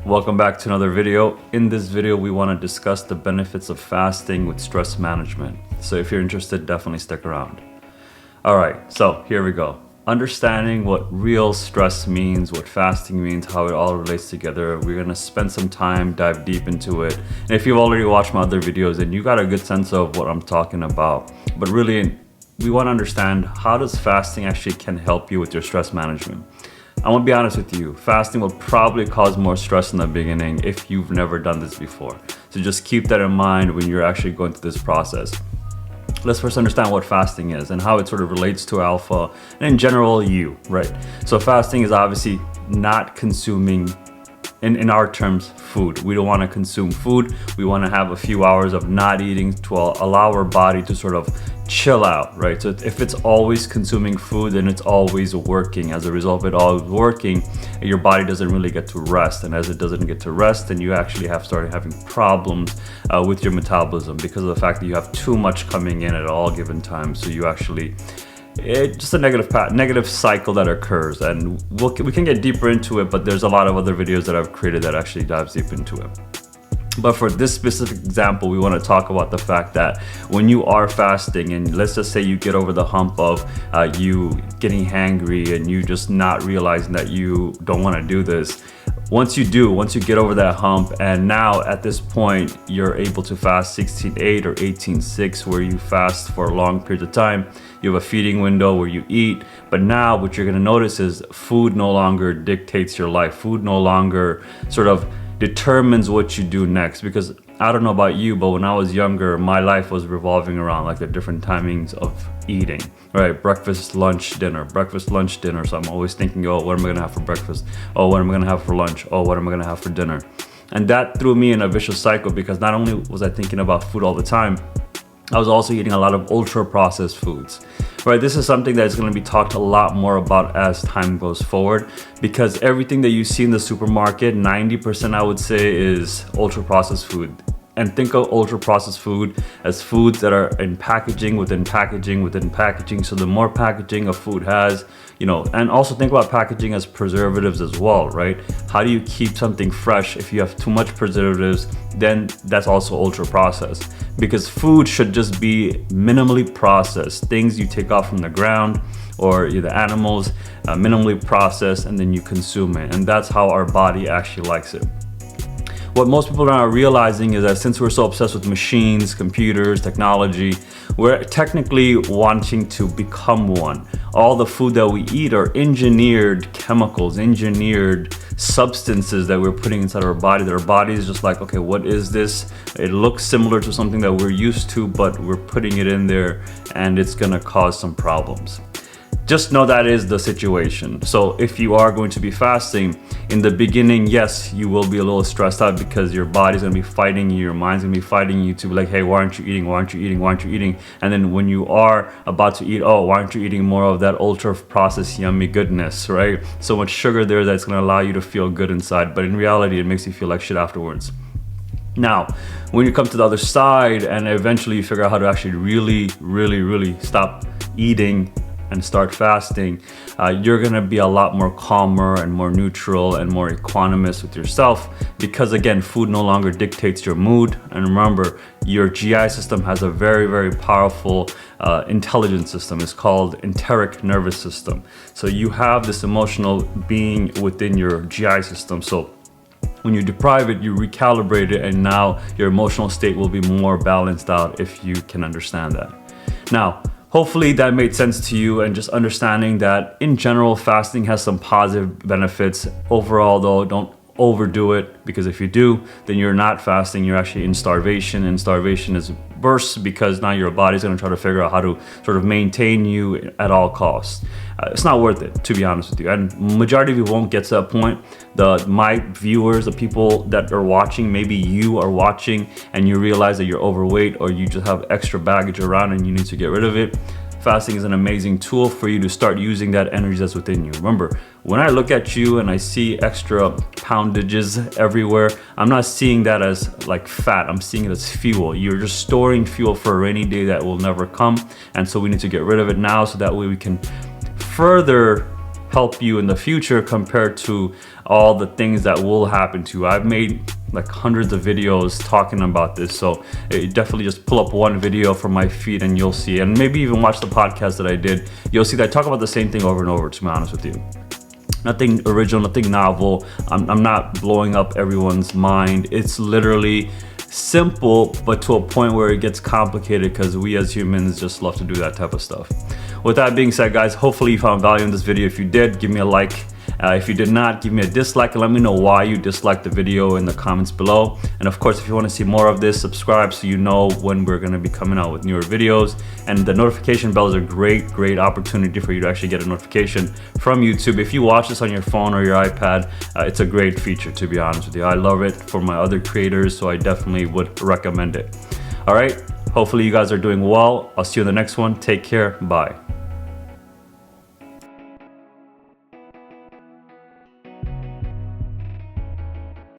Welcome back to another video. In this video, we want to discuss the benefits of fasting with stress management. So if you're interested, definitely stick around. All right, so here we go. Understanding what real stress means, what fasting means, how it all relates together. We're gonna spend some time, dive deep into it. And if you've already watched my other videos, then you got a good sense of what I'm talking about. But really, we want to understand how does fasting actually can help you with your stress management. I want to be honest with you, fasting will probably cause more stress in the beginning if you've never done this before. So just keep that in mind when you're actually going through this process. Let's first understand what fasting is and how it sort of relates to alpha and in general you, right? So fasting is obviously not consuming, in our terms, food. We don't want to consume food. We want to have a few hours of not eating to allow our body to sort of chill out, right? So if it's always consuming food, then it's always working. As a result of it always working, your body doesn't really get to rest. And as it doesn't get to rest, then you actually have started having problems with your metabolism because of the fact that you have too much coming in at all given time. So you actually, it's just a negative cycle that occurs, and we can get deeper into it, but there's a lot of other videos that I've created that actually dives deep into it. But for this specific example, we want to talk about the fact that when you are fasting, and let's just say you get over the hump of you getting hangry and you just not realizing that you don't want to do this. Once you get over that hump, and now at this point you're able to fast 16:8 or 18:6, where you fast for a long period of time. You have a feeding window where you eat, but now what you're going to notice is food no longer dictates your life. Food no longer sort of determines what you do next. Because I don't know about you, but when I was younger, my life was revolving around like the different timings of eating, right? Breakfast, lunch, dinner, breakfast, lunch, dinner. So I'm always thinking, oh, what am I gonna have for breakfast? Oh, what am I gonna have for lunch? Oh, what am I gonna have for dinner? And that threw me in a vicious cycle, because not only was I thinking about food all the time, I was also eating a lot of ultra processed foods, right? This is something that is going to be talked a lot more about as time goes forward, because everything that you see in the supermarket, 90% I would say is ultra processed food. And think of ultra processed food as foods that are in packaging within packaging within packaging. So the more packaging a food has, and also think about packaging as preservatives as well, right? How do you keep something fresh? If you have too much preservatives, then that's also ultra processed, because food should just be minimally processed. Things you take off from the ground or the animals, minimally processed, and then you consume it. And that's how our body actually likes it. What most people are not realizing is that since we're so obsessed with machines, computers, technology, we're technically wanting to become one. All the food that we eat are engineered chemicals, engineered substances that we're putting inside our body, that our body is just like, okay, what is this? It looks similar to something that we're used to, but we're putting it in there and it's gonna cause some problems. Just know that is the situation. So if you are going to be fasting, in the beginning, yes, you will be a little stressed out because your body's gonna be fighting you, your mind's gonna be fighting you to be like, hey, why aren't you eating? Why aren't you eating? Why aren't you eating? And then when you are about to eat, oh, why aren't you eating more of that ultra processed yummy goodness, right? So much sugar there that's gonna allow you to feel good inside, but in reality, it makes you feel like shit afterwards. Now, when you come to the other side and eventually you figure out how to actually really stop eating and start fasting, you're gonna be a lot more calmer and more neutral and more equanimous with yourself, because again, food no longer dictates your mood. And remember, your GI system has a very powerful intelligence system. It's called enteric nervous system. So you have this emotional being within your GI system. So when you deprive it, you recalibrate it, and now your emotional state will be more balanced out, if you can understand that. Now, hopefully that made sense to you, and just understanding that in general, fasting has some positive benefits. Overall though, don't overdo it, because if you do, then you're not fasting, you're actually in starvation, and starvation is worse because now your body's going to try to figure out how to sort of maintain you at all costs. It's not worth it, to be honest with you, and majority of you won't get to that point. My viewers, the people that are watching, maybe you are watching and you realize that you're overweight, or you just have extra baggage around and you need to get rid of it. Fasting is an amazing tool for you to start using that energy that's within you. Remember, when I look at you and I see extra poundages everywhere, I'm not seeing that as like fat, I'm seeing it as fuel. You're just storing fuel for a rainy day that will never come. And so we need to get rid of it now, so that way we can further help you in the future compared to all the things that will happen to you. I've made like hundreds of videos talking about this, so definitely just pull up one video from my feed and you'll see, and maybe even watch the podcast that I did. You'll see that I talk about the same thing over and over, to be honest with you. Nothing original, nothing novel. I'm not blowing up everyone's mind. It's literally simple, but to a point where it gets complicated because we as humans just love to do that type of stuff. With that being said, guys, hopefully you found value in this video. If you did, give me a like. If you did not, give me a dislike and let me know why you disliked the video in the comments below. And of course, if you want to see more of this, subscribe so you know when we're going to be coming out with newer videos. And the notification bell is a great opportunity for you to actually get a notification from YouTube. If you watch this on your phone or your iPad, it's a great feature, to be honest with you. I love it for my other creators, so I definitely would recommend it. All right, hopefully you guys are doing well. I'll see you in the next one. Take care. Bye.